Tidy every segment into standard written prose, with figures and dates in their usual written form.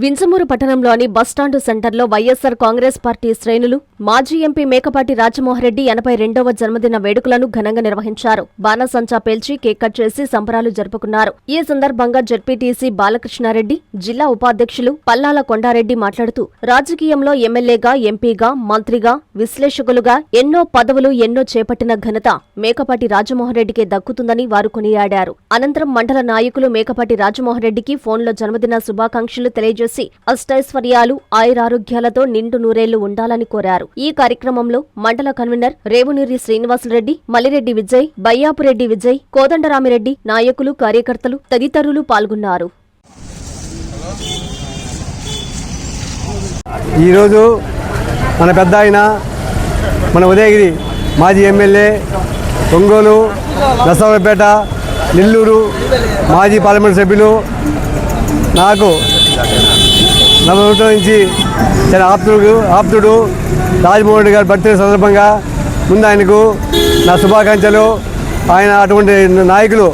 వింజమూరు పట్టణంలోని బస్టాండు సెంటర్లో వైఎస్సార్ కాంగ్రెస్ పార్టీ శ్రేణులు మాజీ ఎంపీ మేకపాటి రాజమోహన్రెడ్డి 82వ జన్మదిన వేడుకలను ఘనంగా నిర్వహించారు. బాణసంచా పేల్చి కేక్ కట్ చేసి సంబరాలు జరుపుకున్నారు. ఈ సందర్భంగా జెడ్పీటీసీ బాలకృష్ణారెడ్డి, జిల్లా ఉపాధ్యక్షులు పల్లాల కొండారెడ్డి మాట్లాడుతూ రాజకీయంలో ఎమ్మెల్యేగా, ఎంపీగా, మంత్రిగా, విశ్లేషకులుగా ఎన్నో పదవులు ఎన్నో చేపట్టిన ఘనత మేకపాటి రాజమోహన్రెడ్డికే దక్కుతుందని వారు కొనియాడారు. అనంతరం మండల నాయకులు మేకపాటి రాజమోహన్రెడ్డికి ఫోన్లో జన్మదిన శుభాకాంక్షలు తెలియజేసి అష్టైశ్వర్యాలు, ఆయురారోగ్యాలతో నిండు నూరేళ్లు ఉండాలని కోరారు. ఈ కార్యక్రమంలో మండల కన్వీనర్ రేవునూరి శ్రీనివాసరెడ్డి, మల్లిరెడ్డి విజయ్, బయ్యాపురెడ్డి విజయ్, కోదండరామిరెడ్డి, నాయకులు, కార్యకర్తలు తదితరులు పాల్గొన్నారు. ఈరోజు మన పెద్ద ఆయన, మన ఉదయగిరి మాజీ ఎమ్మెల్యే, ఒంగోలు, నరసరావుపేట, నెల్లూరు మాజీ పార్లమెంట్ సభ్యులు, నాకు 40 సంవత్సరాల నుంచి చాలా ఆప్తుడు రాజమోహన్ రెడ్డి గారి బర్త్డే సందర్భంగా ముందు ఆయనకు నా శుభాకాంక్షలు. ఆయన అటువంటి నాయకులు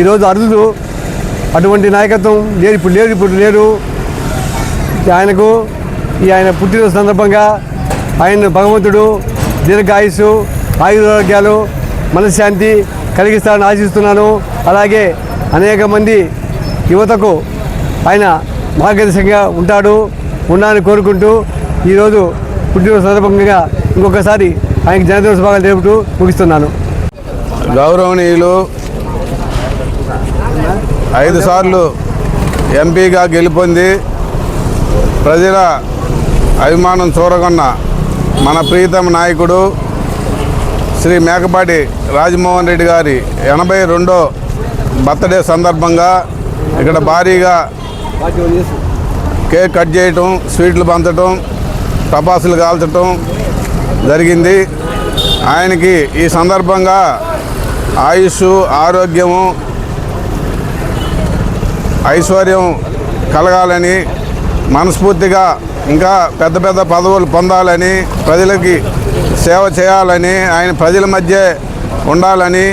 ఈరోజు అరుదు, అటువంటి నాయకత్వం ఇప్పుడు లేరు. ఆయనకు ఆయన పుట్టినరోజు సందర్భంగా ఆయన భగవంతుడు దీర్ఘాయుస్సు, ఆయురారోగ్యాలు, మనశ్శాంతి కలిగిస్తారని ఆశిస్తున్నాను. అలాగే అనేక మంది యువతకు ఆయన మార్గదర్శకంగా ఉండాలని కోరుకుంటూ ఈరోజు పుట్టినరోజు సందర్భంగా ఇంకొకసారి ఆయనకి జన్మదిన శుభాకాంక్షలు తెలుపుతూ ముగిస్తున్నాను. గౌరవనీయులు 5 సార్లు ఎంపీగా గెలుపొంది ప్రజల అభిమానం చూరగొన్న మన ప్రీతమ నాయకుడు శ్రీ మేకపాటి రాజమోహన్ రెడ్డి గారి 82వ బర్త్డే సందర్భంగా ఇక్కడ భారీగా కేక్ కట్ చేయటం, స్వీట్లు పంచటం, టపాసులు కాల్చటం జరిగింది. ఆయనకి ఈ సందర్భంగా ఆయుష్, ఆరోగ్యము, ఐశ్వర్యం కలగాలని, మనస్ఫూర్తిగా ఇంకా పెద్ద పెద్ద పదవులు పొందాలని, ప్రజలకి సేవ చేయాలని, ఆయన ప్రజల మధ్య ఉండాలని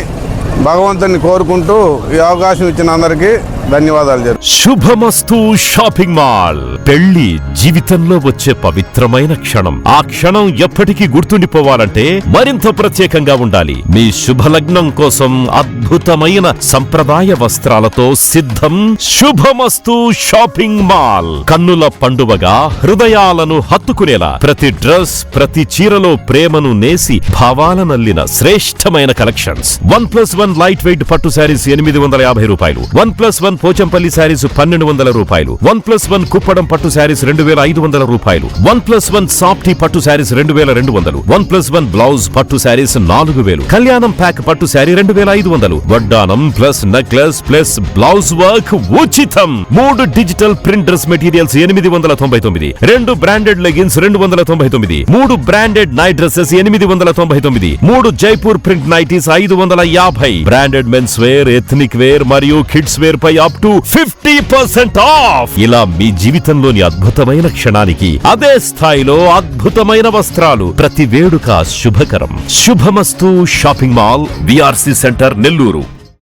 భగవంతుని కోరుకుంటూ ఈ అవకాశం ఇచ్చిన అందరికీ ధన్యవాదాలు. శుభమస్తు షాపింగ్ మాల్. పెళ్లి జీవితంలో వచ్చే పవిత్రమైన క్షణం. ఆ క్షణం ఎప్పటికీ గుర్తుండిపోవాలంటే మరింత ప్రత్యేకంగా ఉండాలి. మీ శుభలగ్నం కోసం అద్భుతమైన సంప్రదాయ వస్త్రాలతో సిద్ధం శుభమస్తు షాపింగ్ మాల్. కన్నుల పండువగా హృదయాలను హత్తుకునేలా ప్రతి డ్రెస్, ప్రతి చీరలో ప్రేమను నేసి భావాలనల్లిన శ్రేష్టమైన కలెక్షన్స్. 1+1 లైట్ వెయిట్ పట్టు శారీస్ 850 రూపాయలు, 1+1 పోచంపల్లి శారీస్ 1200 రూపాయలు, 1+1 కుప్పడం పట్టు శారీస్ 2500 రూపాయలు, 1+1 సాఫ్టీ పట్టు శారీస్ 2200, 1+1 బ్లౌజ్ పట్టు శారీస్ 4000, కళ్యాణం ప్యాక్ పట్టు శారీ 2500, వడ్డానం plus necklace plus blouse work ఉచితం. 3 digital print dress materials 899, 2 branded leggings 299, 3 branded night dresses 899, 3 Jaipur print nighties 550, branded men's wear, ethnic wear మరియు కిడ్స్ వేర్ పై అప్ టు 50% ఆఫ్. ఇలా మీ జీవితంలోని అద్భుతమైన క్షణానికి అదే స్థాయిలో అద్భుతమైన వస్త్రాలు. ప్రతి వేడుక శుభకరం. శుభమస్తు shopping mall, VRC centre, Nellore.